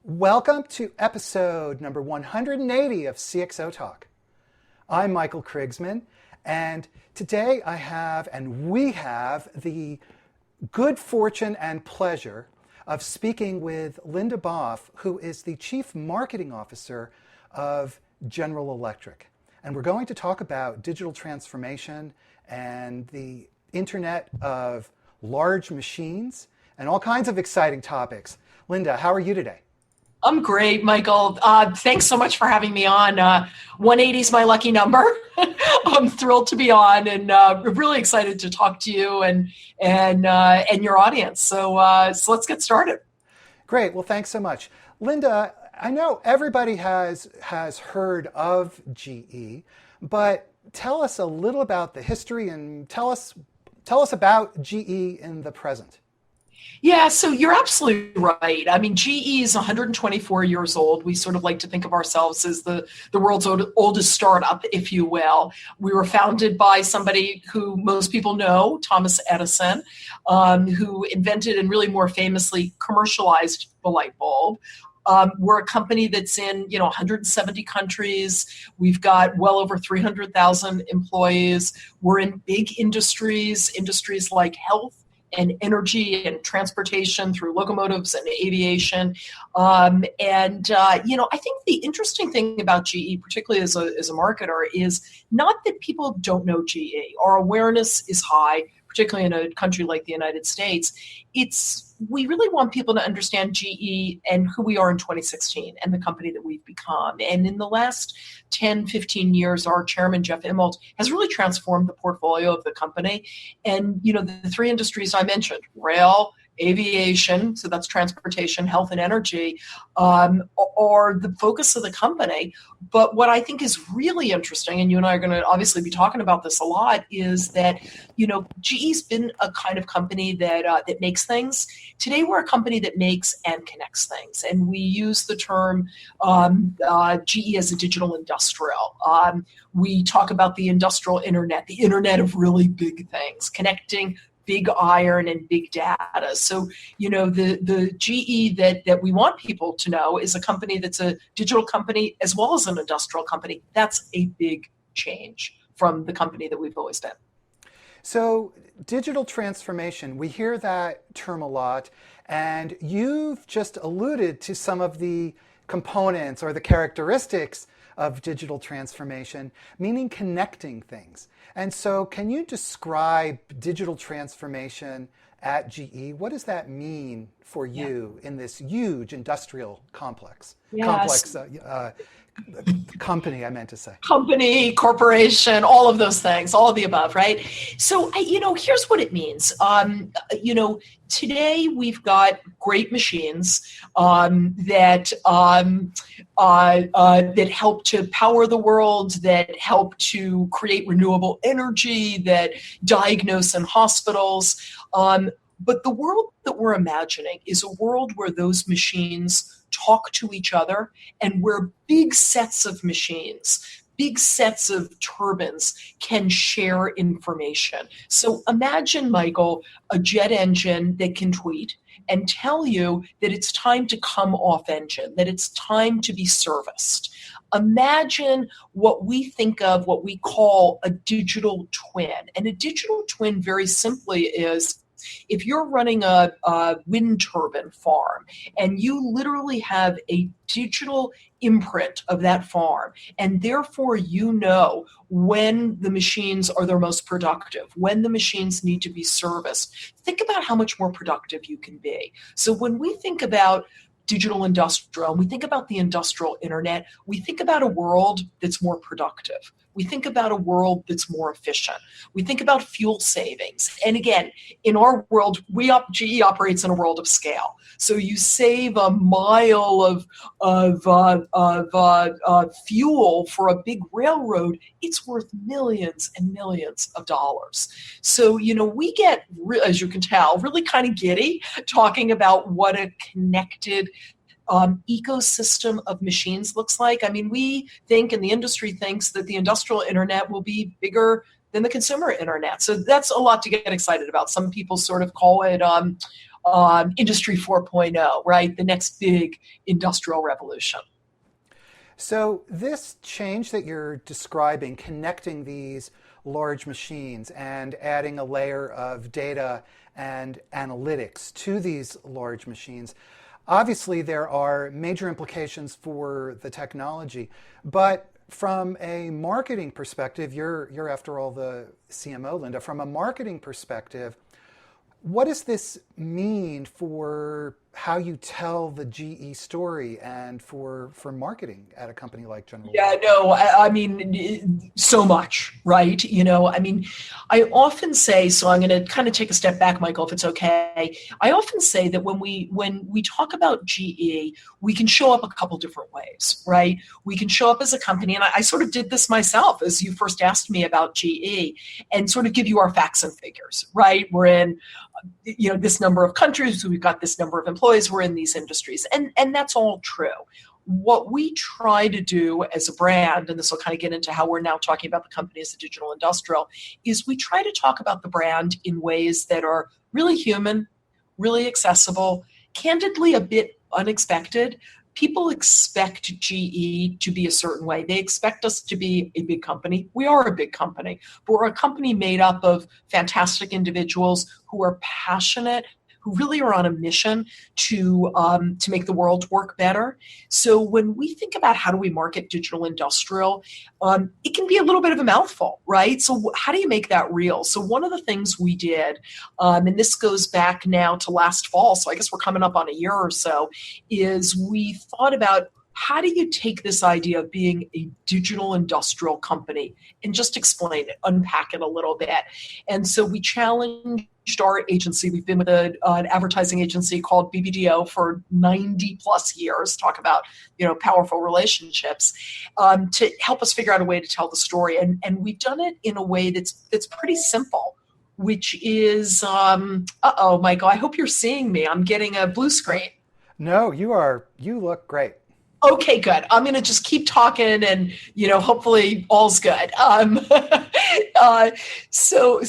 Welcome to episode number 180 of CXOTalk. I'm Michael Krigsman, and today we have the good fortune and pleasure of speaking with Linda Boff, who is the Chief Marketing Officer of General Electric. And we're going to talk about digital transformation and the Internet of large machines and all kinds of exciting topics. Linda, how are you today? I'm great, Michael. Thanks so much for having me on. 180 is my lucky number. I'm thrilled to be on, and really excited to talk to you and your audience. So let's get started. Great. Well, thanks so much, Linda. I know everybody has heard of GE, but tell us a little about the history and tell us about GE in the present. Yeah, so you're absolutely right. I mean, GE is 124 years old. We sort of like to think of ourselves as the world's oldest startup, if you will. We were founded by somebody who most people know, Thomas Edison, who invented and really more famously commercialized the light bulb. We're a company that's in 170 countries. We've got well over 300,000 employees. We're in big industries like health and energy and transportation through locomotives and aviation. I think the interesting thing about GE, particularly as a marketer, is not that people don't know GE. Our awareness is high, particularly in a country like the United States. We really want people to understand GE and who we are in 2016 and the company that we've become. And in the last 10, 15 years, our chairman, Jeff Immelt, has really transformed the portfolio of the company. And, the three industries I mentioned, rail, aviation, so that's transportation, health, and energy, are the focus of the company. But what I think is really interesting, and you and I are going to obviously be talking about this a lot, is that, GE's been a kind of company that makes things. Today, we're a company that makes and connects things. And we use the term GE as a digital industrial. We talk about the industrial internet, the internet of really big things, connecting big iron and big data. So, the GE that we want people to know is a company that's a digital company as well as an industrial company. That's a big change from the company that we've always been. So digital transformation, we hear that term a lot, and you've just alluded to some of the components or the characteristics of digital transformation, meaning connecting things. And so can you describe digital transformation at GE? What does that mean for you in this huge industrial complex? Yes. Company, I meant to say. Company, corporation, all of those things, all of the above, right? So, here's what it means. Today we've got great machines that help to power the world, that help to create renewable energy, that diagnose in hospitals. But the world that we're imagining is a world where those machines talk to each other and where big sets of machines, big sets of turbines can share information. So imagine, Michael, a jet engine that can tweet and tell you that it's time to come off engine, that it's time to be serviced. Imagine what we call a digital twin. And a digital twin very simply is, if you're running a wind turbine farm and you literally have a digital imprint of that farm, and therefore when the machines are their most productive, when the machines need to be serviced, think about how much more productive you can be. So when we think about digital industrial, and we think about the industrial internet, we think about a world that's more productive. We think about a world that's more efficient. We think about fuel savings. And again, in our world, GE operates in a world of scale. So you save a mile of fuel for a big railroad, it's worth millions and millions of dollars. So, we get, as you can tell, really kind of giddy talking about what a connected ecosystem of machines looks like. I mean, we think, and the industry thinks, that the industrial internet will be bigger than the consumer internet. So that's a lot to get excited about. Some people sort of call it Industry 4.0, right? The next big industrial revolution. So this change that you're describing, connecting these large machines and adding a layer of data and analytics to these large machines, obviously there are major implications for the technology. But from a marketing perspective, you're after all the CMO, Linda. From a marketing perspective, what does this mean for how you tell the GE story and for marketing at a company like General Yeah, Electric? no, I mean, so much, right? I mean, I often say, so I'm going to kind of take a step back, Michael, if it's okay. I often say that when we talk about GE, we can show up a couple different ways, right? We can show up as a company, and I sort of did this myself as you first asked me about GE, and sort of give you our facts and figures, right? We're in this number of countries, we've got this number of employees, we're in these industries, and that's all true. What we try to do as a brand, and this will kind of get into how we're now talking about the company as a digital industrial, is we try to talk about the brand in ways that are really human, really accessible, candidly a bit unexpected. People expect GE to be a certain way. They expect us to be a big company. We are a big company, but we're a company made up of fantastic individuals who are passionate, who really are on a mission to make the world work better. So when we think about how do we market digital industrial, it can be a little bit of a mouthful, right? So how do you make that real? So one of the things we did, and this goes back now to last fall, so I guess we're coming up on a year or so, is we thought about how do you take this idea of being a digital industrial company and just explain it, unpack it a little bit. And so we challenged our agency. We've been with an advertising agency called BBDO for 90 plus years, talk about powerful relationships, to help us figure out a way to tell the story. And we've done it in a way that's pretty simple, which is, Michael, I hope you're seeing me. I'm getting a blue screen. No, you look great. Okay, good. I'm going to just keep talking and, hopefully all's good. So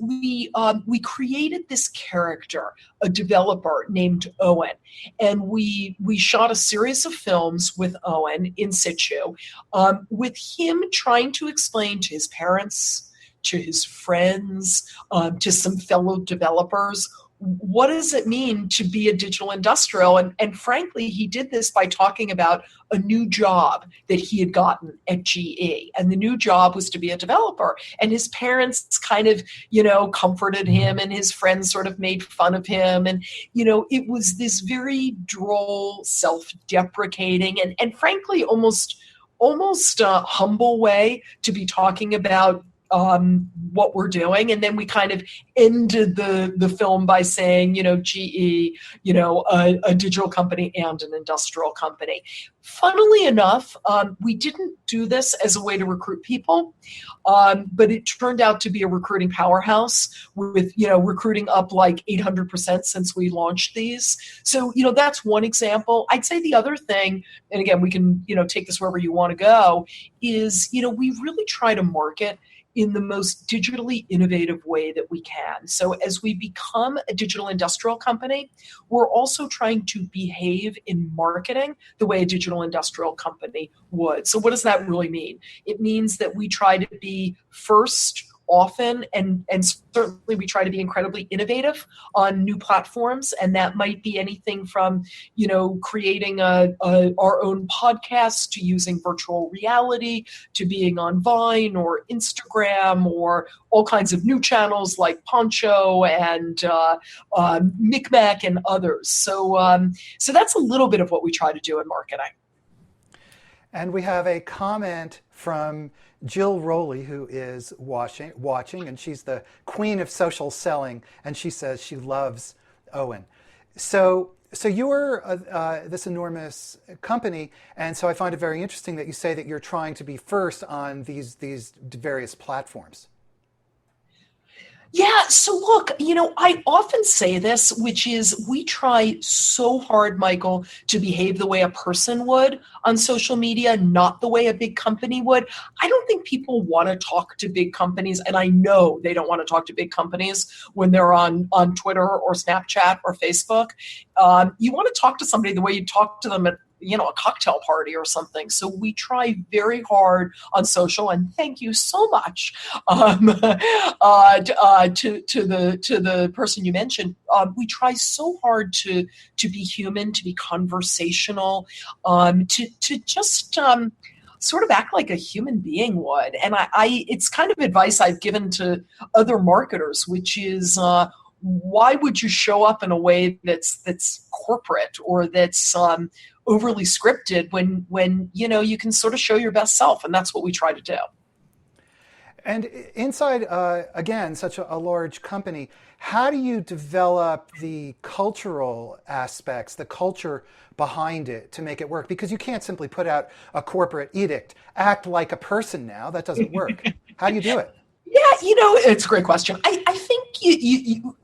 we created this character, a developer named Owen, and we shot a series of films with Owen in situ, with him trying to explain to his parents, to his friends, to some fellow developers, what does it mean to be a digital industrial? And frankly, he did this by talking about a new job that he had gotten at GE. And the new job was to be a developer. And his parents kind of, comforted him, and his friends sort of made fun of him. And, it was this very droll, self-deprecating, and frankly, almost humble way to be talking about what we're doing. And then we kind of ended the film by saying, GE, a digital company and an industrial company. Funnily enough, we didn't do this as a way to recruit people, but it turned out to be a recruiting powerhouse with, recruiting up like 800% since we launched these. So, that's one example. I'd say the other thing, and again, we can, take this wherever you want to go, is, we really try to market in the most digitally innovative way that we can. So as we become a digital industrial company, we're also trying to behave in marketing the way a digital industrial company would. So what does that really mean? It means that we try to be first, often, and certainly we try to be incredibly innovative on new platforms, and that might be anything from creating our own podcast, to using virtual reality, to being on Vine or Instagram, or all kinds of new channels like Poncho and Micmac and others. So that's a little bit of what we try to do in marketing. And we have a comment from Jill Rowley, who is watching, and she's the queen of social selling, and she says she loves Owen. So you're this enormous company, and so I find it very interesting that you say that you're trying to be first on these various platforms. Yeah, so look, I often say this, which is we try so hard, Michael, to behave the way a person would on social media, not the way a big company would. I don't think people want to talk to big companies, and I know they don't want to talk to big companies when they're on Twitter or Snapchat or Facebook. You want to talk to somebody the way you talk to them at a cocktail party or something. So we try very hard on social, and thank you so much to the person you mentioned. We try so hard to be human, to be conversational, to just sort of act like a human being would. And I it's kind of advice I've given to other marketers, which is why would you show up in a way that's corporate or that's overly scripted when you can sort of show your best self, and that's what we try to do. And inside, again, such a large company, how do you develop the cultural aspects, the culture behind it to make it work? Because you can't simply put out a corporate edict, act like a person now. That doesn't work. How do you do it? Yeah, it's a great question. I think you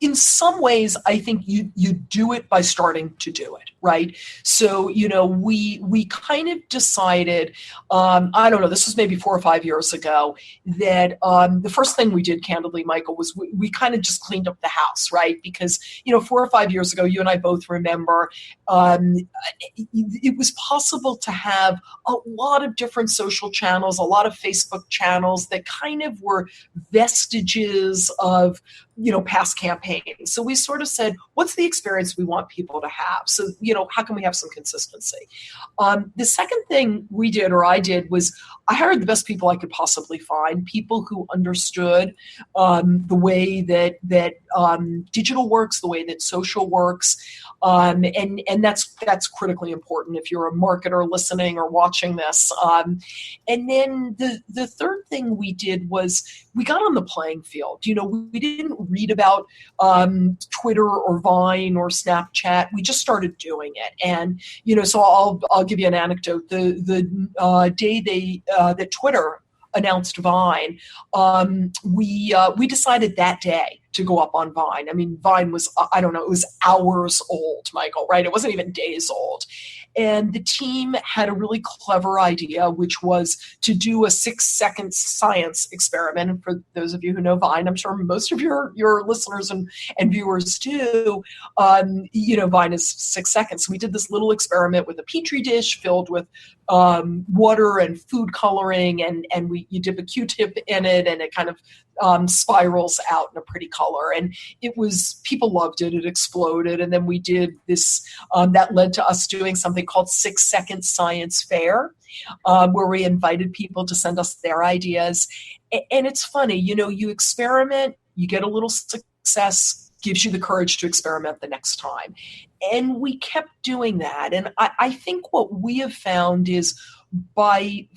in some ways, I think you do it by starting to do it, right? So, we kind of decided, I don't know, this was maybe 4 or 5 years ago, that the first thing we did, candidly, Michael, was we kind of just cleaned up the house, right? Because, 4 or 5 years ago, you and I both remember, it was possible to have a lot of different social channels, a lot of Facebook channels that kind of were vestiges of past campaigns. So we sort of said, what's the experience we want people to have? So, how can we have some consistency? The second thing we did, or I did, was I hired the best people I could possibly find, people who understood the way that digital works, the way that social works. And that's critically important if you're a marketer listening or watching this. And then the third thing we did was we got on the playing field. We didn't read about Twitter or Vine or Snapchat. We just started doing it. And, so I'll give you an anecdote. The day that Twitter announced Vine, we decided that day to go up on Vine. I mean, Vine was, I don't know, it was hours old, Michael, right? It wasn't even days old. And the team had a really clever idea, which was to do a 6-second science experiment. And for those of you who know Vine, I'm sure most of your listeners and viewers do, Vine is 6 seconds. So we did this little experiment with a petri dish filled with water and food coloring, and you dip a Q-tip in it, and it kind of spirals out in a pretty color. And people loved it. It exploded. And then we did this, that led to us doing something called 6-Second Science Fair, where we invited people to send us their ideas. And it's funny, you experiment, you get a little success, gives you the courage to experiment the next time. And we kept doing that. And I think what we have found is by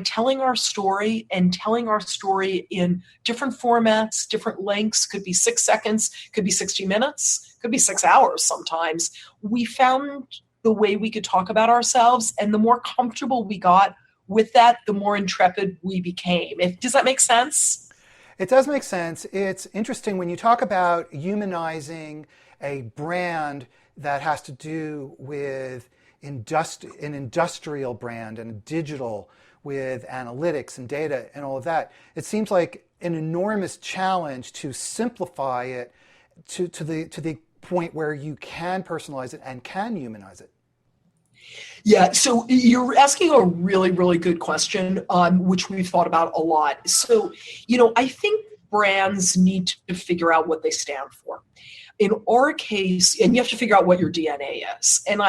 telling our story and telling our story in different formats, different lengths, could be 6 seconds, could be 60 minutes, could be 6 hours sometimes, we found the way we could talk about ourselves, and the more comfortable we got with that, the more intrepid we became. Does that make sense? It does make sense. It's interesting when you talk about humanizing a brand that has to do with an industrial brand and a digital with analytics and data and all of that. It seems like an enormous challenge to simplify it to the point where you can personalize it and can humanize it. Yeah, so you're asking a really, really good question, which we've thought about a lot. So, I think brands need to figure out what they stand for. In our case, and you have to figure out what your DNA is. And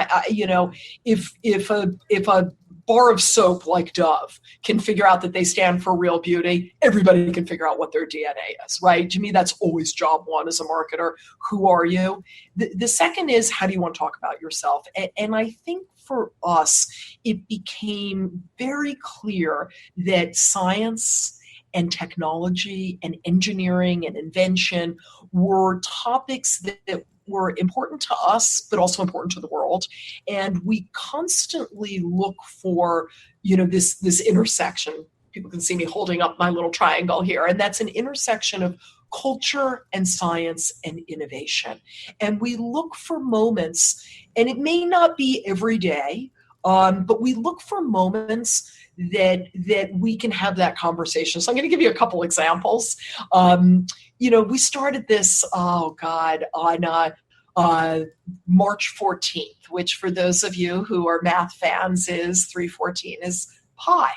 if a bar of soap like Dove can figure out that they stand for real beauty, everybody can figure out what their DNA is, right? To me, that's always job one as a marketer. Who are you? The second is, how do you want to talk about yourself? And I think for us, it became very clear that science and technology and engineering and invention were topics that were important to us, but also important to the world. And we constantly look for, this intersection. People can see me holding up my little triangle here. And that's an intersection of culture and science and innovation. And we look for moments, and it may not be every day, but we look for moments that we can have that conversation. So I'm going to give you a couple examples. We started this, on March 14th, which for those of you who are math fans is 314 is pi.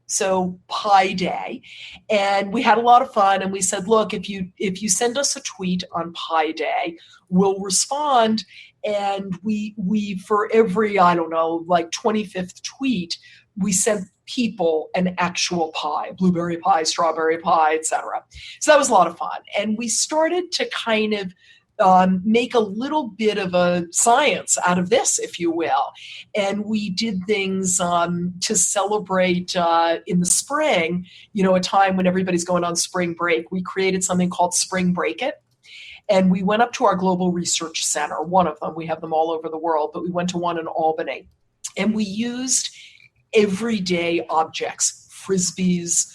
So Pi Day. And we had a lot of fun, and we said, look, if you send us a tweet on Pi Day, we'll respond. And we for every, 25th tweet, we sent people an actual pie, blueberry pie, strawberry pie, etc. So that was a lot of fun. And we started to kind of make a little bit of a science out of this, if you will. And we did things to celebrate in the spring, a time when everybody's going on spring break. We created something called Spring Break It. And we went up to our Global Research Center, one of them. We have them all over the world, but we went to one in Albany. And we used everyday objects, frisbees,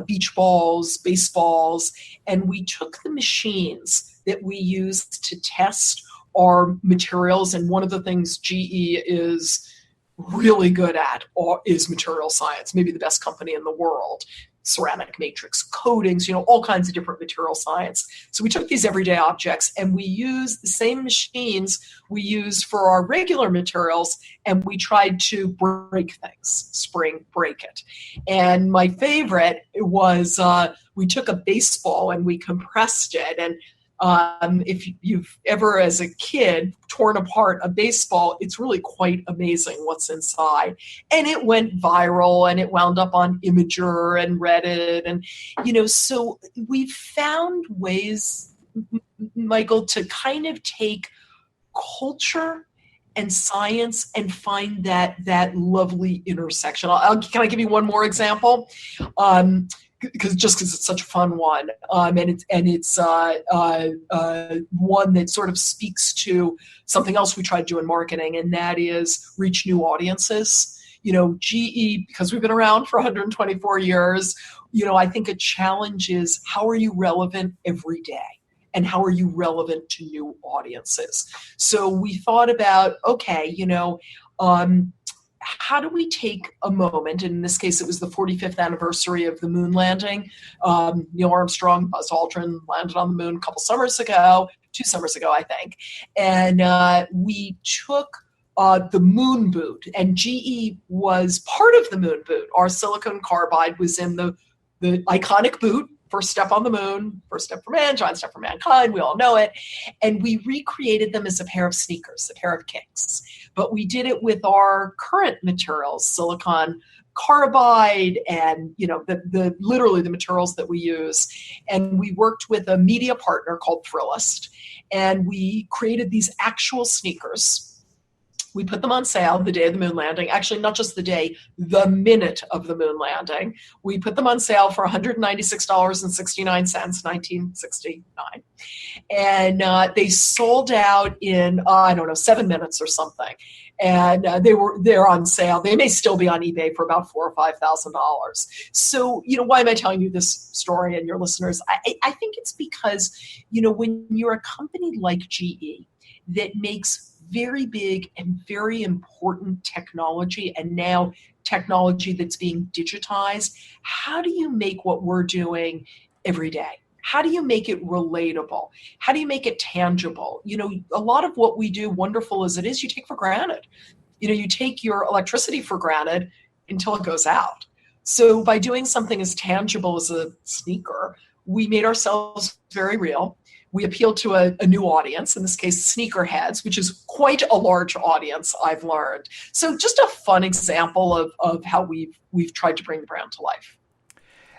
beach balls, baseballs, and we took the machines that we used to test our materials. And one of the things GE is really good at is material science, maybe the best company in the world. Ceramic matrix coatings, all kinds of different material science. So we took these everyday objects and we used the same machines we used for our regular materials, and we tried to break things, spring break it. And my favorite was we took a baseball and we compressed it. And if you've ever, as a kid, torn apart a baseball, it's really quite amazing what's inside. And it went viral, and it wound up on Imager and Reddit. And, so we found ways, Michael, to kind of take culture and science and find that lovely intersection. Can I give you one more example? Because it's such a fun one, and it's one that sort of speaks to something else we try to do in marketing, and that is reach new audiences. GE, because we've been around for 124 years, I think a challenge is how are you relevant every day? And how are you relevant to new audiences? So we thought about, okay, how do we take a moment, and in this case it was the 45th anniversary of the moon landing. Neil Armstrong, Buzz Aldrin landed on the moon two summers ago, I think. And we took the moon boot, and GE was part of the moon boot. Our silicon carbide was in the iconic boot. First step on the moon, first step for man, giant step for mankind, we all know it. And we recreated them as a pair of sneakers, a pair of kicks. But we did it with our current materials, silicon carbide, and literally the materials that we use. And we worked with a media partner called Thrillist, and we created these actual sneakers. We put them on sale the day of the moon landing. Actually, not just the day, the minute of the moon landing. We put them on sale for $196.69, 1969. And they sold out in, 7 minutes or something. And they're on sale. They may still be on eBay for about $4,000 or $5,000. So, why am I telling you this story and your listeners? I think it's because, when you're a company like GE that makes very big and very important technology, and now technology that's being digitized, how do you make what we're doing every day? How do you make it relatable? How do you make it tangible? A lot of what we do, wonderful as it is, you take for granted. You take your electricity for granted until it goes out. So by doing something as tangible as a sneaker, we made ourselves very real. We appealed to a new audience, in this case, sneakerheads, which is quite a large audience, I've learned. So just a fun example of how we've tried to bring the brand to life.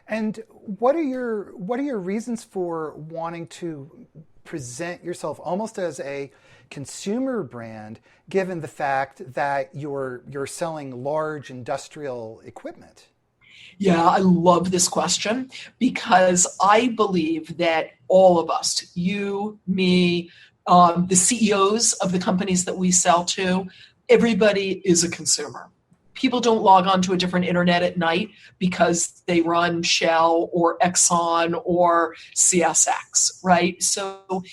And what are your reasons for wanting to present yourself almost as a consumer brand, given the fact that you're selling large industrial equipment? Yeah, I love this question because I believe that all of us, you, me, the CEOs of the companies that we sell to, everybody is a consumer. People don't log on to a different internet at night because they run Shell or Exxon or CSX, right? So,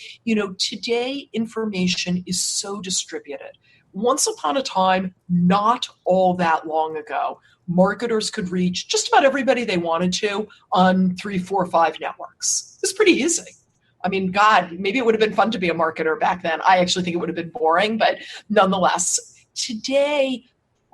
today information is so distributed. Once upon a time, not all that long ago, marketers could reach just about everybody they wanted to on 3, 4, 5 networks. It's pretty easy. I mean, God, maybe it would have been fun to be a marketer back then. I actually think it would have been boring, but nonetheless, today,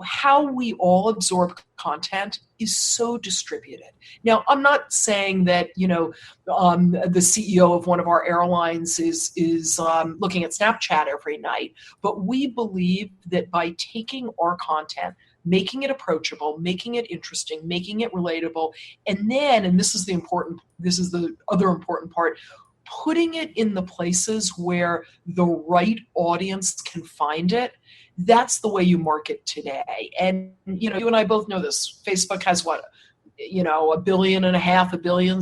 how we all absorb content is so distributed. Now, I'm not saying that, the CEO of one of our airlines is looking at Snapchat every night, but we believe that by taking our content, making it approachable, making it interesting, making it relatable, and then, and this is the other important part, putting it in the places where the right audience can find it, that's the way you market today. And, you and I both know this. Facebook has what, 1.5 billion, 1.6 billion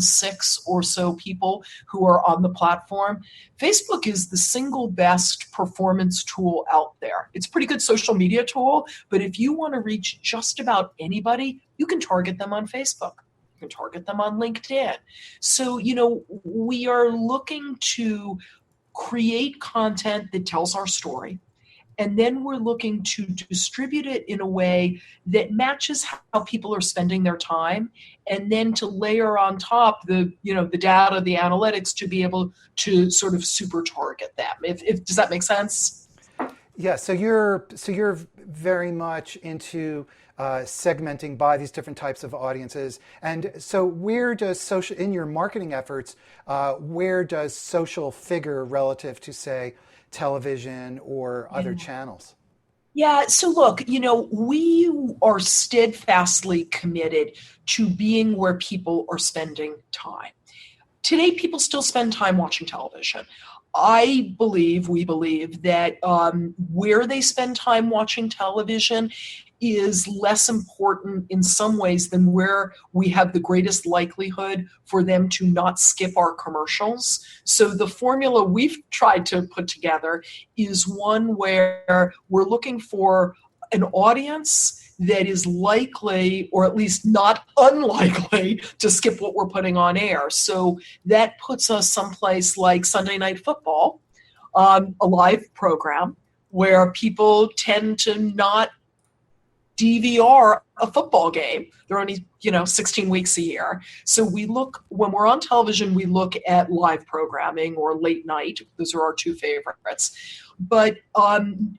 or so people who are on the platform. Facebook is the single best performance tool out there. It's a pretty good social media tool, but if you want to reach just about anybody, you can target them on Facebook. You can target them on LinkedIn. So, we are looking to create content that tells our story. And then we're looking to distribute it in a way that matches how people are spending their time, and then to layer on top the data, the analytics, to be able to sort of super target them. If does that make sense? Yeah. So you're very much into segmenting by these different types of audiences. And so where does social, in your marketing efforts, where does social figure relative to, say, television or other channels? Yeah, so look, we are steadfastly committed to being where people are spending time. Today, people still spend time watching television. We believe that where they spend time watching television is less important in some ways than where we have the greatest likelihood for them to not skip our commercials. So the formula we've tried to put together is one where we're looking for an audience that is likely, or at least not unlikely, to skip what we're putting on air. So that puts us someplace like Sunday Night Football, a live program where people tend to not DVR a football game. They're only, 16 weeks a year. So when we're on television, we look at live programming or late night. Those are our two favorites. But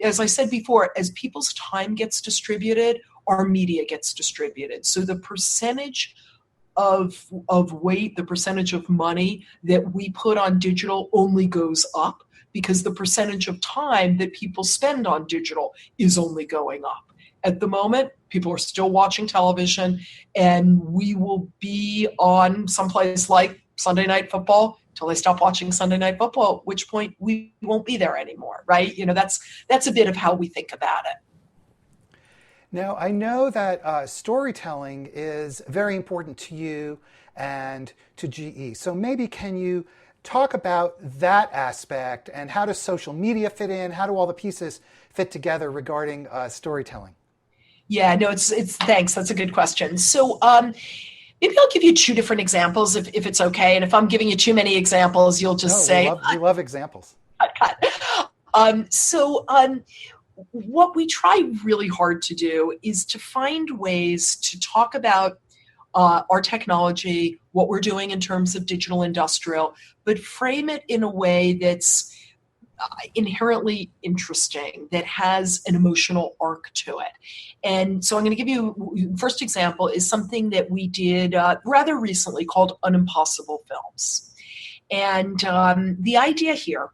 as I said before, as people's time gets distributed, our media gets distributed. So the percentage of weight, the percentage of money that we put on digital only goes up, because the percentage of time that people spend on digital is only going up. At the moment, people are still watching television, and we will be on someplace like Sunday Night Football till they stop watching Sunday Night Football, at which point we won't be there anymore, right? That's a bit of how we think about it. Now, I know that storytelling is very important to you and to GE. So maybe can you talk about that aspect, and how does social media fit in? How do all the pieces fit together regarding storytelling? Yeah, no, it's thanks. That's a good question. So maybe I'll give you two different examples if it's okay. And if I'm giving you too many examples, you'll just say, we love examples. Cut. What we try really hard to do is to find ways to talk about our technology, what we're doing in terms of digital industrial, but frame it in a way that's inherently interesting, that has an emotional arc to it. And so I'm going to give you, first example is something that we did rather recently called Unimpossible Films. And the idea here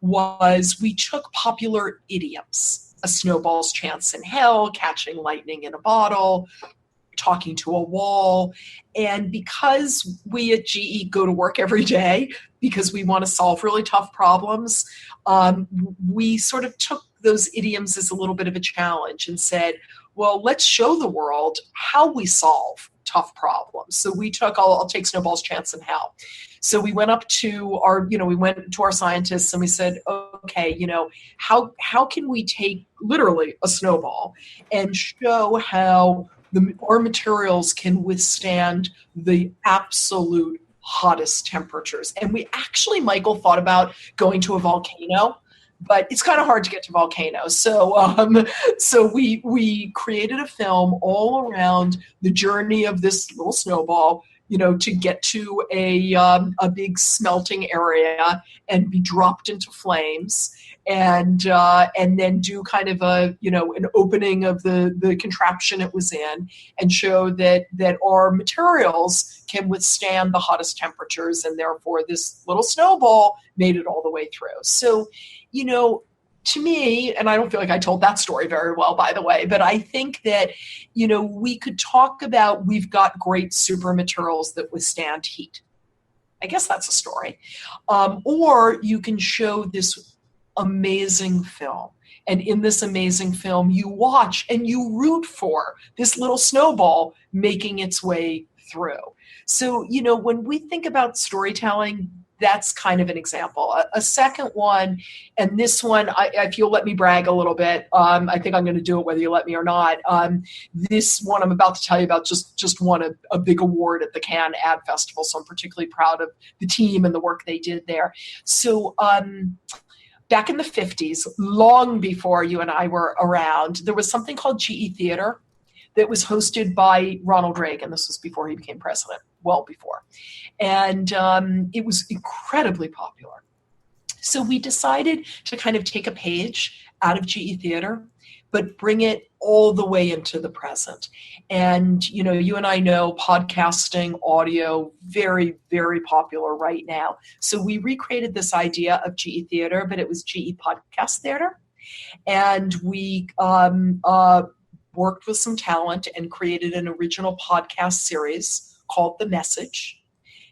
was we took popular idioms, a snowball's chance in hell, catching lightning in a bottle, talking to a wall. And because we at GE go to work every day, because we want to solve really tough problems, we sort of took those idioms as a little bit of a challenge and said, well, let's show the world how we solve tough problems. So we took, I'll take snowballs, chance, and how. So we went up to our scientists and we said, okay, how can we take literally a snowball and show how our materials can withstand the absolute hottest temperatures? And we actually, Michael, thought about going to a volcano, but it's kind of hard to get to volcanoes. So we created a film all around the journey of this little snowball, to get to a big smelting area and be dropped into flames, and then do kind of an opening of the contraption it was in, and show that our materials can withstand the hottest temperatures, and therefore this little snowball made it all the way through. So, to me, and I don't feel like I told that story very well, by the way, but I think that, we could talk about, we've got great super materials that withstand heat. I guess that's a story. Or you can show this amazing film. And in this amazing film, you watch and you root for this little snowball making its way through. So, when we think about storytelling, that's kind of an example. A second one, and this one, if you'll let me brag a little bit, I think I'm going to do it whether you let me or not. This one I'm about to tell you about just won a big award at the Cannes Ad Festival, so I'm particularly proud of the team and the work they did there. So back in the 50s, long before you and I were around, there was something called GE Theater that was hosted by Ronald Reagan. This was before he became president, well before. And it was incredibly popular. So we decided to kind of take a page out of GE Theater, but bring it all the way into the present. And, you and I know podcasting, audio, very, very popular right now. So we recreated this idea of GE Theater, but it was GE Podcast Theater. And we worked with some talent and created an original podcast series called The Message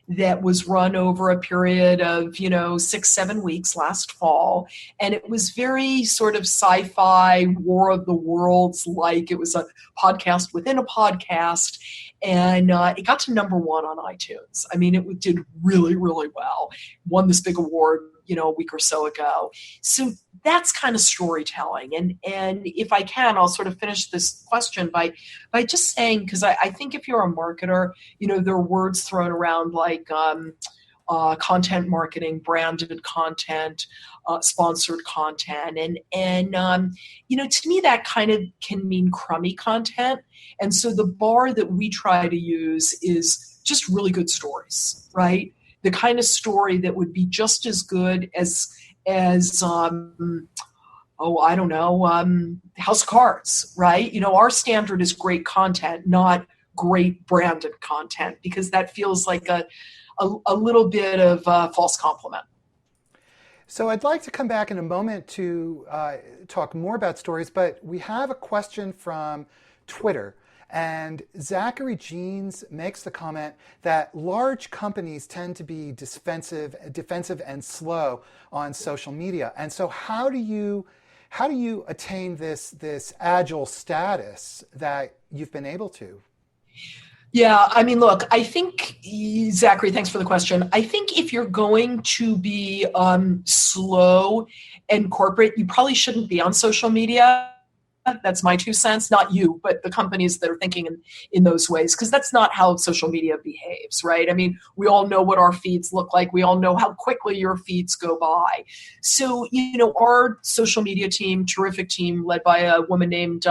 that was run over a period of, 6-7 weeks last fall. And it was very sort of sci-fi, War of the Worlds like. It was a podcast within a podcast. And it got to number 1 on iTunes. I mean, it did really, really well. Won this big award, a week or so ago. So that's kind of storytelling. And if I can, I'll sort of finish this question by just saying, because I think if you're a marketer, there are words thrown around like content marketing, branded content, sponsored content. And to me, that kind of can mean crummy content. And so the bar that we try to use is just really good stories, right? The kind of story that would be just as good as House of Cards, right? Our standard is great content, not great branded content, because that feels like a little bit of a false compliment. So I'd like to come back in a moment to talk more about stories, but we have a question from Twitter. And Zachary Jeans makes the comment that large companies tend to be defensive and slow on social media. And so how do you attain this agile status that you've been able to? Yeah, I mean, look, I think, Zachary, thanks for the question. I think if you're going to be slow and corporate, you probably shouldn't be on social media. That's my 2 cents, not you, but the companies that are thinking in those ways, because that's not how social media behaves, right? I mean, we all know what our feeds look like. We all know how quickly your feeds go by. So, our social media team, terrific team led by a woman named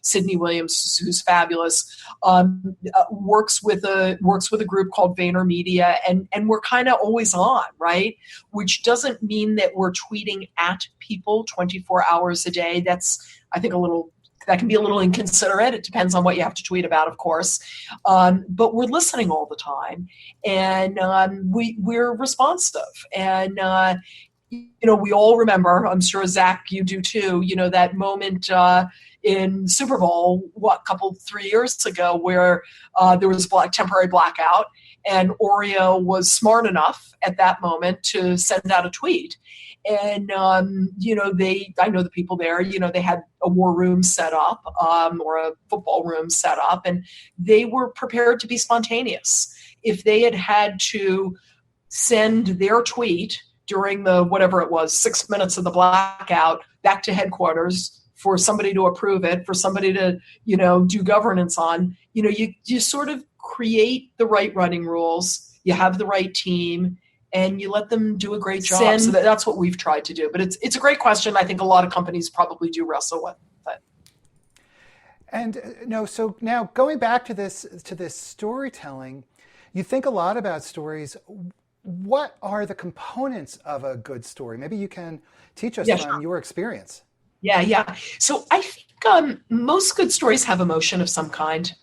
Sydney Williams, who's fabulous, works with a group called VaynerMedia, and we're kind of always on, right? Which doesn't mean that we're tweeting at people 24 hours a day. That's, I think, that can be a little inconsiderate. It depends on what you have to tweet about, of course. But we're listening all the time, and we're responsive. And we all remember, I'm sure, Zach, you do too, that moment in Super Bowl, 3 years ago, where there was a temporary blackout, And Oreo was smart enough at that moment to send out a tweet. And, I know the people there, they had a war room set up, or a football room set up, and they were prepared to be spontaneous. If they had to send their tweet during the, whatever it was, 6 minutes of the blackout back to headquarters for somebody to approve it, for somebody to, do governance on, you sort of create the right running rules, you have the right team, and you let them do a great job. So that's what we've tried to do. But it's a great question. I think a lot of companies probably do wrestle with it. And so now going back to this storytelling, you think a lot about stories. What are the components of a good story? Maybe you can teach us from your experience. Yeah. So I think most good stories have emotion of some kind.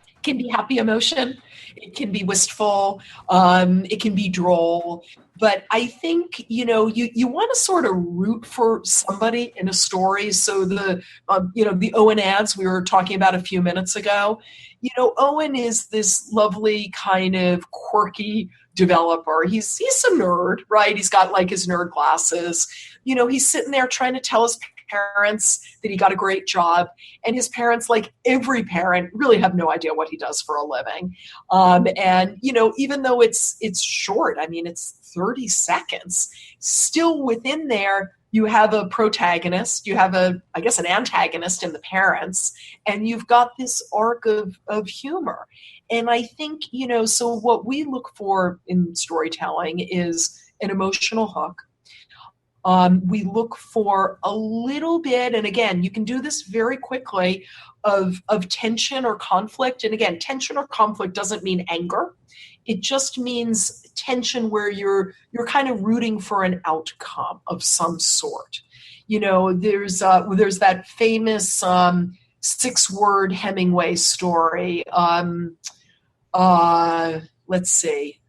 It can be happy emotion. It can be wistful. It can be droll. But I think, you want to sort of root for somebody in a story. So the Owen ads we were talking about a few minutes ago, Owen is this lovely kind of quirky developer. He's a nerd, right? He's got like his nerd glasses. He's sitting there trying to tell his parents that he got a great job, and his parents, like every parent, really have no idea what he does for a living. And even though it's short, I mean it's 30 seconds, still within there you have a protagonist, you have an antagonist in the parents, and you've got this arc of humor. And I think, so what we look for in storytelling is an emotional hook. We look for a little bit, and again, you can do this very quickly, of tension or conflict. And again, tension or conflict doesn't mean anger. It just means tension where you're kind of rooting for an outcome of some sort. There's that famous 6-word Hemingway story. Let's see.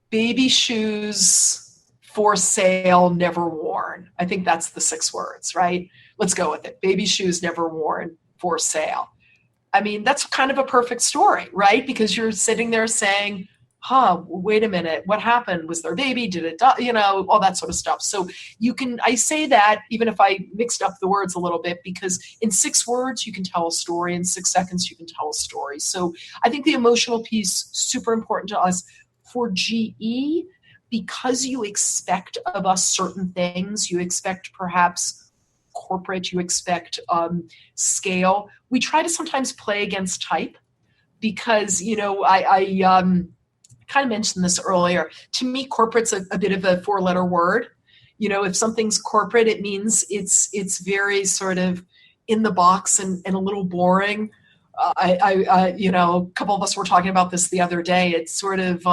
Baby shoes for sale, never worn. I think that's the 6 words, right? Let's go with it. Baby shoes never worn, for sale. I mean, that's kind of a perfect story, right? Because you're sitting there saying, wait a minute, what happened? Was there a baby? Did it die? All that sort of stuff. So I say that even if I mixed up the words a little bit, because in 6 words, you can tell a story. In 6 seconds, you can tell a story. So I think the emotional piece, super important to us. For GE, because you expect of us certain things, you expect perhaps corporate, you expect scale. We try to sometimes play against type because, I kind of mentioned this earlier. To me, corporate's a bit of a 4-letter word. If something's corporate, it means it's very sort of in the box and a little boring. A couple of us were talking about this the other day. It's sort of,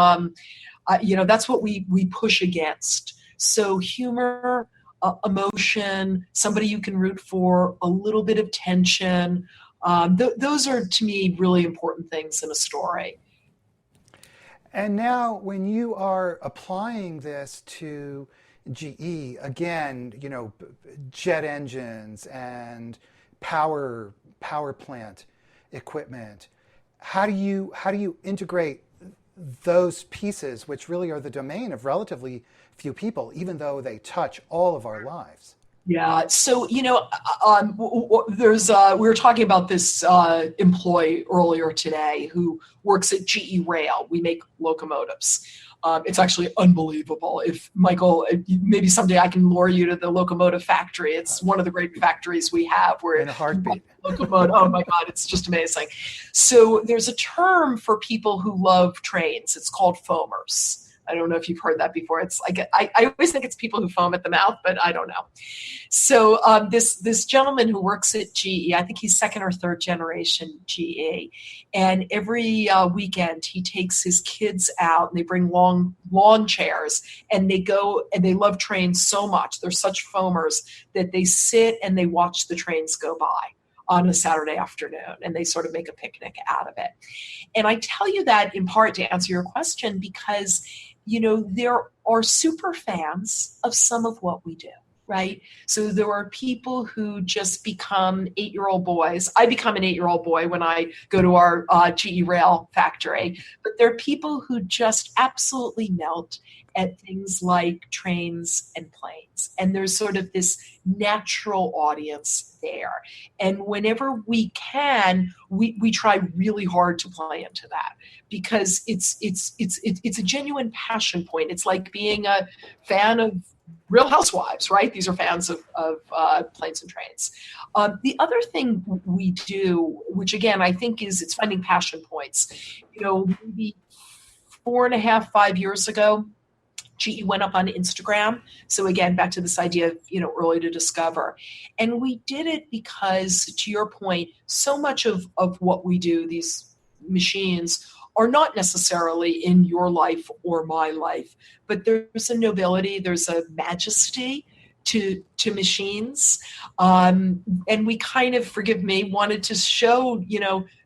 that's what we push against. So humor, emotion, somebody you can root for, a little bit of tension. Those are, to me, really important things in a story. And now when you are applying this to GE, again, jet engines and power plant equipment, how do you integrate those pieces, which really are the domain of relatively few people, even though they touch all of our lives? Yeah. So, we were talking about this employee earlier today who works at GE Rail. We make locomotives. It's actually unbelievable. If Michael, maybe someday I can lure you to the locomotive factory. It's one of the great factories we have. Where in a heartbeat. Locomotive. Oh my God, it's just amazing. So there's a term for people who love trains. It's called foamers. I don't know if you've heard that before. It's like I always think it's people who foam at the mouth, but I don't know. So this gentleman who works at GE, I think he's 2nd or 3rd generation GE, and every weekend he takes his kids out and they bring long lawn chairs and they go and they love trains so much. They're such foamers that they sit and they watch the trains go by on a Saturday afternoon, and they sort of make a picnic out of it. And I tell you that in part to answer your question because there are super fans of some of what we do. right? So there are people who just become 8-year-old boys. I become an 8-year-old boy when I go to our GE Rail factory. But there are people who just absolutely melt at things like trains and planes. And there's sort of this natural audience there. And whenever we can, we try really hard to play into that because it's a genuine passion point. It's like being a fan of Real Housewives, right? These are fans of planes and trains. The other thing we do, which again I think it's finding passion points. Maybe 4.5, 5 years ago, GE went up on Instagram. So again, back to this idea of, early to discover. And we did it because, to your point, so much of what we do, these machines, are not necessarily in your life or my life, but there's a nobility, there's a majesty to machines. And we kind of, forgive me, wanted to show,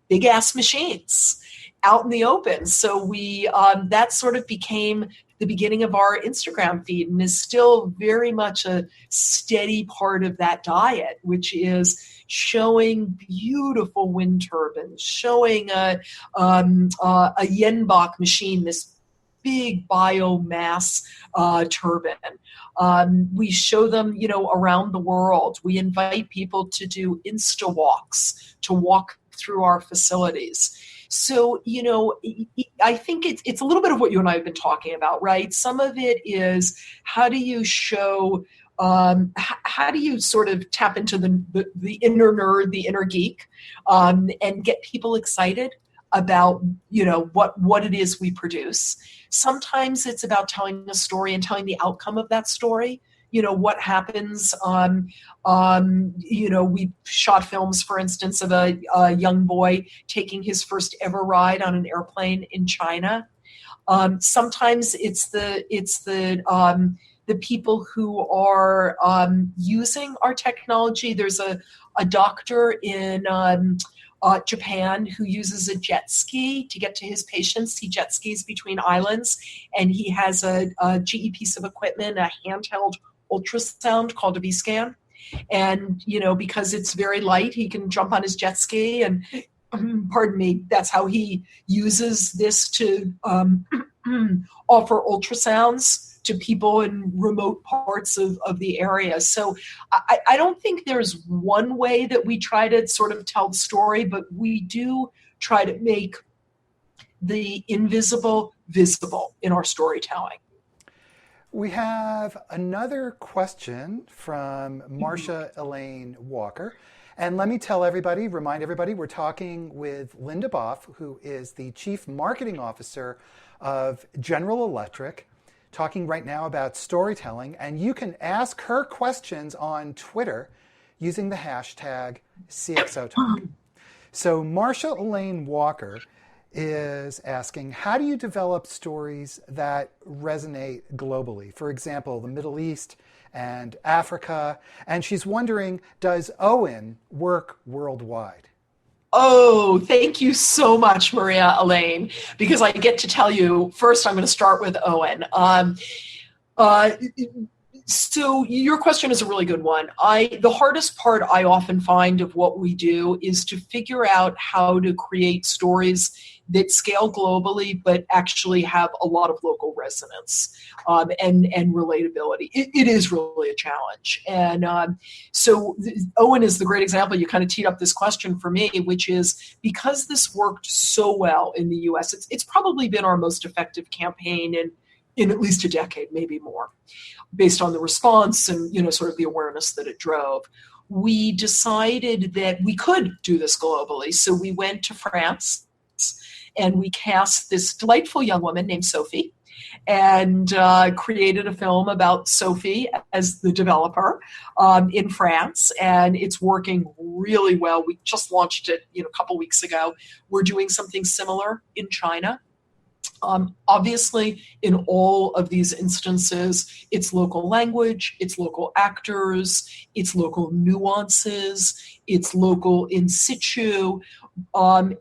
big ass machines out in the open. So we that sort of became the beginning of our Instagram feed and is still very much a steady part of that diet, which is showing beautiful wind turbines, showing a Yenbach machine, this big biomass turbine. We show them, around the world. We invite people to do Insta walks, to walk through our facilities. So, I think it's a little bit of what you and I have been talking about, right? Some of it is how do you show, how do you sort of tap into the inner nerd, the inner geek, and get people excited about, what it is we produce. Sometimes it's about telling a story and telling the outcome of that story. What happens we shot films, for instance, of a young boy taking his first ever ride on an airplane in China. Sometimes it's the people who are using our technology. There's a doctor in Japan who uses a jet ski to get to his patients. He jet skis between islands, and he has a GE piece of equipment, a handheld ultrasound called a V-scan. And, because it's very light, he can jump on his jet ski and, pardon me, that's how he uses this to offer ultrasounds to people in remote parts of the area. So I don't think there's one way that we try to sort of tell the story, but we do try to make the invisible visible in our storytelling. We have another question from Marcia Elaine Walker. And let me remind everybody, we're talking with Linda Boff, who is the Chief Marketing Officer of General Electric, talking right now about storytelling. And you can ask her questions on Twitter using the hashtag CXOTalk. So Marcia Elaine Walker is asking, how do you develop stories that resonate globally? For example, the Middle East and Africa. And she's wondering, does Owen work worldwide? Oh, thank you so much, Maria Elaine, because I get to tell you, first I'm going to start with Owen. So your question is a really good one. The hardest part I often find of what we do is to figure out how to create stories that scale globally, but actually have a lot of local resonance and relatability. It is really a challenge. And so Owen is the great example. You kind of teed up this question for me, which is because this worked so well in the US, it's probably been our most effective campaign in at least a decade, maybe more, based on the response and, sort of the awareness that it drove. We decided that we could do this globally. So we went to France and we cast this delightful young woman named Sophie and created a film about Sophie as the developer in France. And it's working really well. We just launched it, a couple weeks ago. We're doing something similar in China. Obviously, in all of these instances, it's local language, it's local actors, it's local nuances, it's local in situ.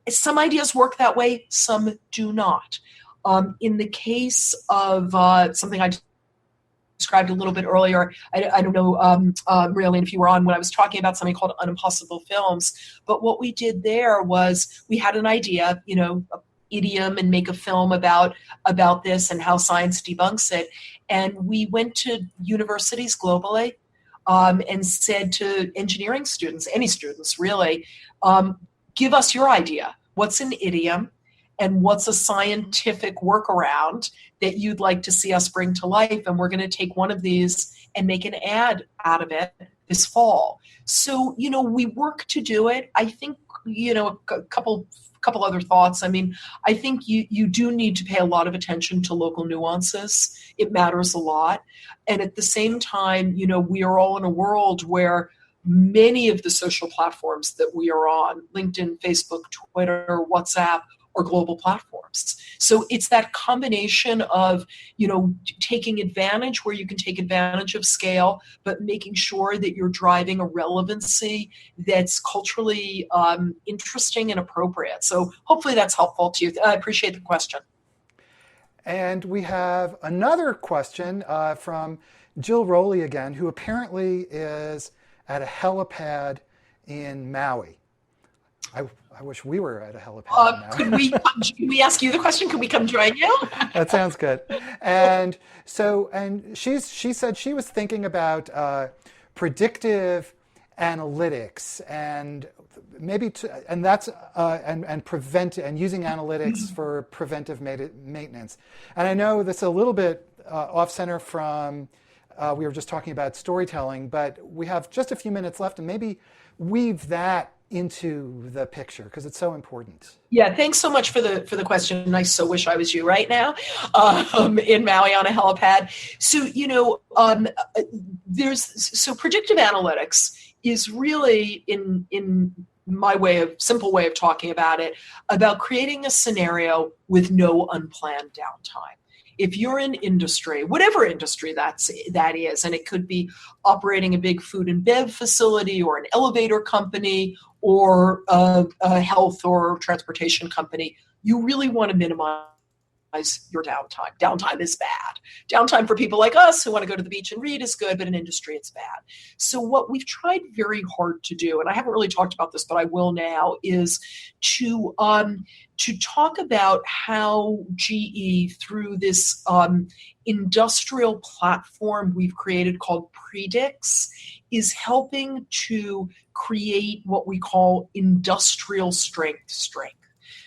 Some ideas work that way, some do not. In the case of something I described a little bit earlier. I don't know, Marilyn, if you were on when I was talking about something called Unimpossible Films. But what we did there was we had an idea, a idiom, and make a film about this and how science debunks it. And we went to universities globally and said to engineering students, any students really, give us your idea. What's an idiom? And what's a scientific workaround that you'd like to see us bring to life? And we're going to take one of these and make an ad out of it this fall. So, we work to do it. I think, a couple other thoughts. I mean, I think you do need to pay a lot of attention to local nuances. It matters a lot. And at the same time, we are all in a world where many of the social platforms that we are on, LinkedIn, Facebook, Twitter, WhatsApp, or global platforms. So it's that combination of, taking advantage where you can take advantage of scale, but making sure that you're driving a relevancy that's culturally interesting and appropriate. So hopefully that's helpful to you. I appreciate the question. And we have another question from Jill Rowley again, who apparently is at a helipad in Maui. I wish we were at a helipad. Could we ask you the question? Could we come join you? That sounds good. And she said she was thinking about predictive analytics and maybe and using analytics for preventive maintenance. And I know that's a little bit off center from we were just talking about storytelling, but we have just a few minutes left, and maybe weave that into the picture because it's so important. Yeah, thanks so much for the question. I so wish I was you right now in Maui on a helipad. So so predictive analytics is really in my simple way of talking about it, about creating a scenario with no unplanned downtime. If you're in industry, whatever industry that is, and it could be operating a big food and bev facility or an elevator company or a health or transportation company, you really want to minimize your downtime. Downtime is bad. Downtime for people like us who want to go to the beach and read is good, but in industry it's bad. So what we've tried very hard to do, and I haven't really talked about this, but I will now, is to talk about how GE, through this industrial platform we've created called Predix, is helping to create what we call industrial strength.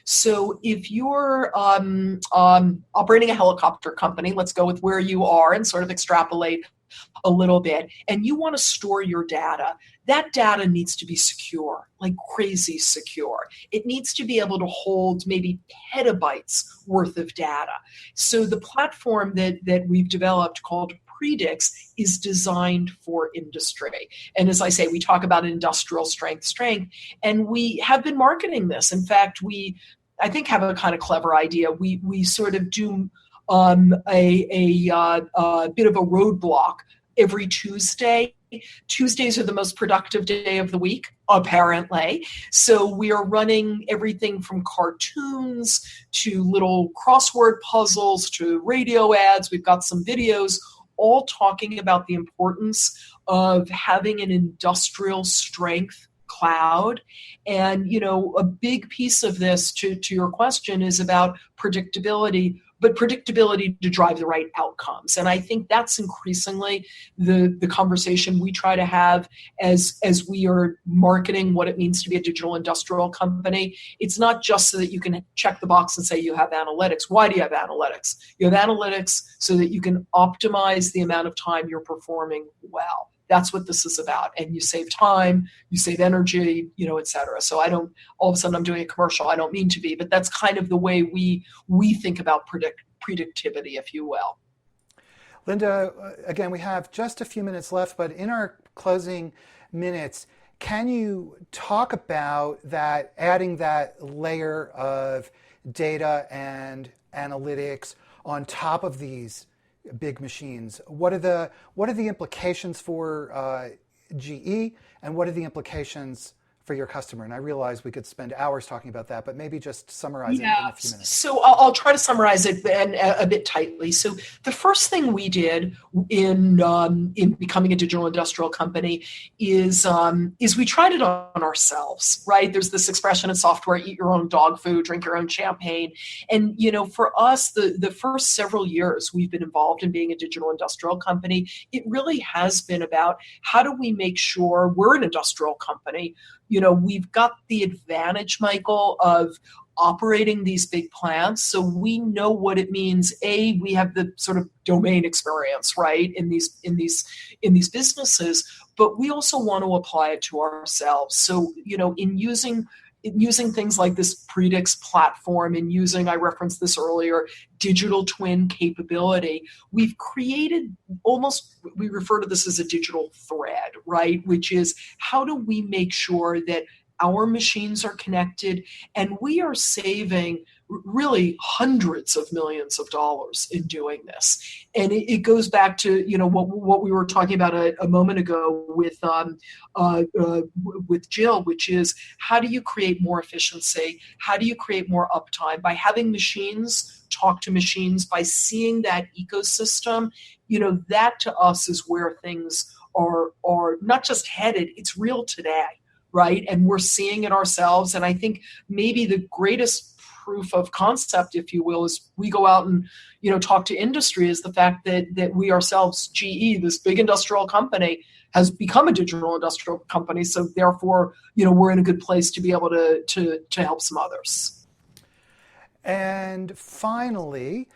So if you're operating a helicopter company, let's go with where you are and sort of extrapolate a little bit, and you want to store your data, that data needs to be secure, like crazy secure. It needs to be able to hold maybe petabytes worth of data. So the platform that we've developed called Predix is designed for industry. And as I say, we talk about industrial strength, and we have been marketing this. In fact, I think have a kind of clever idea. We sort of do a bit of a roadblock every Tuesday. Tuesdays are the most productive day of the week, apparently. So we are running everything from cartoons to little crossword puzzles to radio ads. We've got some videos all talking about the importance of having an industrial strength cloud. And, a big piece of this, to your question, is about predictability, but predictability to drive the right outcomes. And I think that's increasingly the conversation we try to have as we are marketing what it means to be a digital industrial company. It's not just so that you can check the box and say you have analytics. Why do you have analytics? You have analytics so that you can optimize the amount of time you're performing well. That's what this is about. And you save time, you save energy, et cetera. So all of a sudden I'm doing a commercial. I don't mean to be, but that's kind of the way we think about predictivity, if you will. Linda, again, we have just a few minutes left, but in our closing minutes, can you talk about that, adding that layer of data and analytics on top of these big machines? What are the implications for GE, and what are the implications for your customer? And I realize we could spend hours talking about that, but maybe just summarize it in a few minutes. So I'll try to summarize it and a bit tightly. So the first thing we did in becoming a digital industrial company is we tried it on ourselves, right? There's this expression in software: eat your own dog food, drink your own champagne. And for us, the first several years we've been involved in being a digital industrial company, it really has been about how do we make sure we're an industrial company. We've got the advantage, Michael, of operating these big plants. So we know what it means. We have the sort of domain experience, right, in these businesses, but we also want to apply it to ourselves. So, in using things like this Predix platform and using, I referenced this earlier, digital twin capability, we've created we refer to this as a digital thread, right? Which is, how do we make sure that our machines are connected and we are saving really hundreds of millions of dollars in doing this? And it goes back to what we were talking about a moment ago with Jill, which is, how do you create more efficiency? How do you create more uptime? By having machines talk to machines, by seeing that ecosystem, that to us is where things are not just headed, it's real today, right? And we're seeing it ourselves. And I think maybe the greatest proof of concept, if you will, is we go out and talk to industry, is the fact that we ourselves, GE, this big industrial company, has become a digital industrial company. So therefore, we're in a good place to be able to help some others. And finally,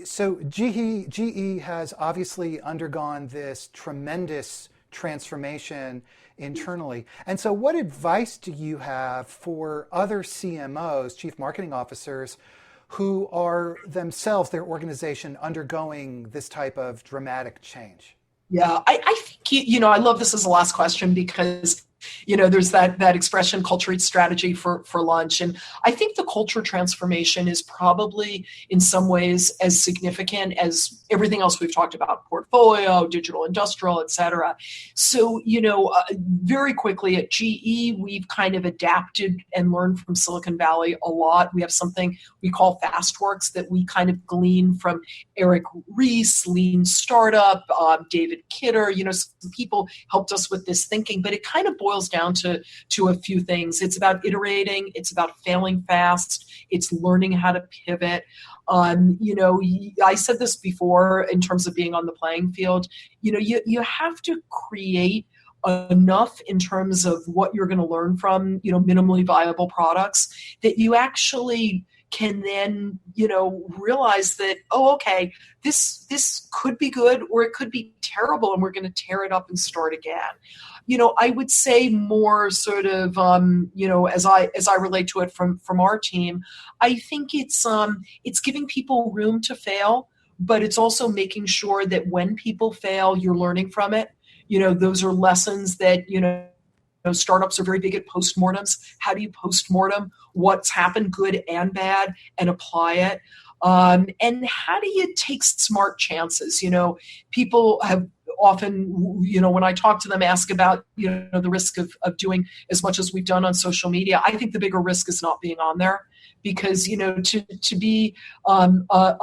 so GE has obviously undergone this tremendous transformation internally. And so what advice do you have for other CMOs, chief marketing officers, who are themselves, their organization, undergoing this type of dramatic change? Yeah, I think, I love this as the last question because, there's that expression, culture eats strategy for lunch. And I think the culture transformation is probably in some ways as significant as everything else we've talked about: portfolio, digital industrial, et cetera. So, very quickly at GE, we've kind of adapted and learned from Silicon Valley a lot. We have something we call FastWorks that we kind of glean from Eric Ries, Lean Startup, David Kidder. Some people helped us with this thinking, but it kind of boils down to a few things. It's about iterating. It's about failing fast. It's learning how to pivot. I said this before in terms of being on the playing field. You have to create enough in terms of what you're going to learn from, minimally viable products, that you actually can then, realize that, okay, this could be good or it could be terrible, and we're going to tear it up and start again. I would say more sort of, as I relate to it from our team, I think it's giving people room to fail, but it's also making sure that when people fail, you're learning from it. Those are lessons that, startups are very big at postmortems. How do you postmortem what's happened, good and bad, and apply it? And how do you take smart chances? People have often, when I talk to them, ask about, the risk of doing as much as we've done on social media. I think the bigger risk is not being on there, because, to be a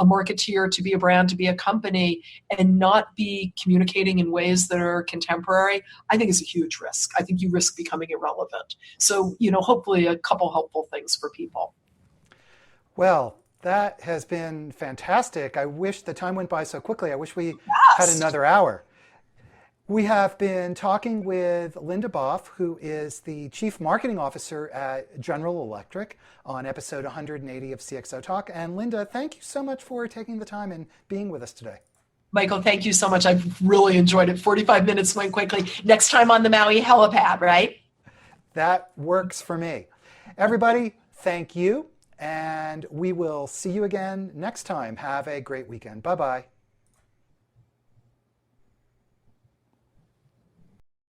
marketeer, to be a brand, to be a company, and not be communicating in ways that are contemporary, I think is a huge risk. I think you risk becoming irrelevant. So, hopefully a couple helpful things for people. Well, that has been fantastic. I wish the time went by so quickly. I wish we had another hour. We have been talking with Linda Boff, who is the Chief Marketing Officer at General Electric, on episode 180 of CXOTalk. And Linda, thank you so much for taking the time and being with us today. Michael, thank you so much. I've really enjoyed it. 45 minutes went quickly. Next time on the Maui helipad, right? That works for me. Everybody, thank you. And we will see you again next time. Have a great weekend. Bye-bye.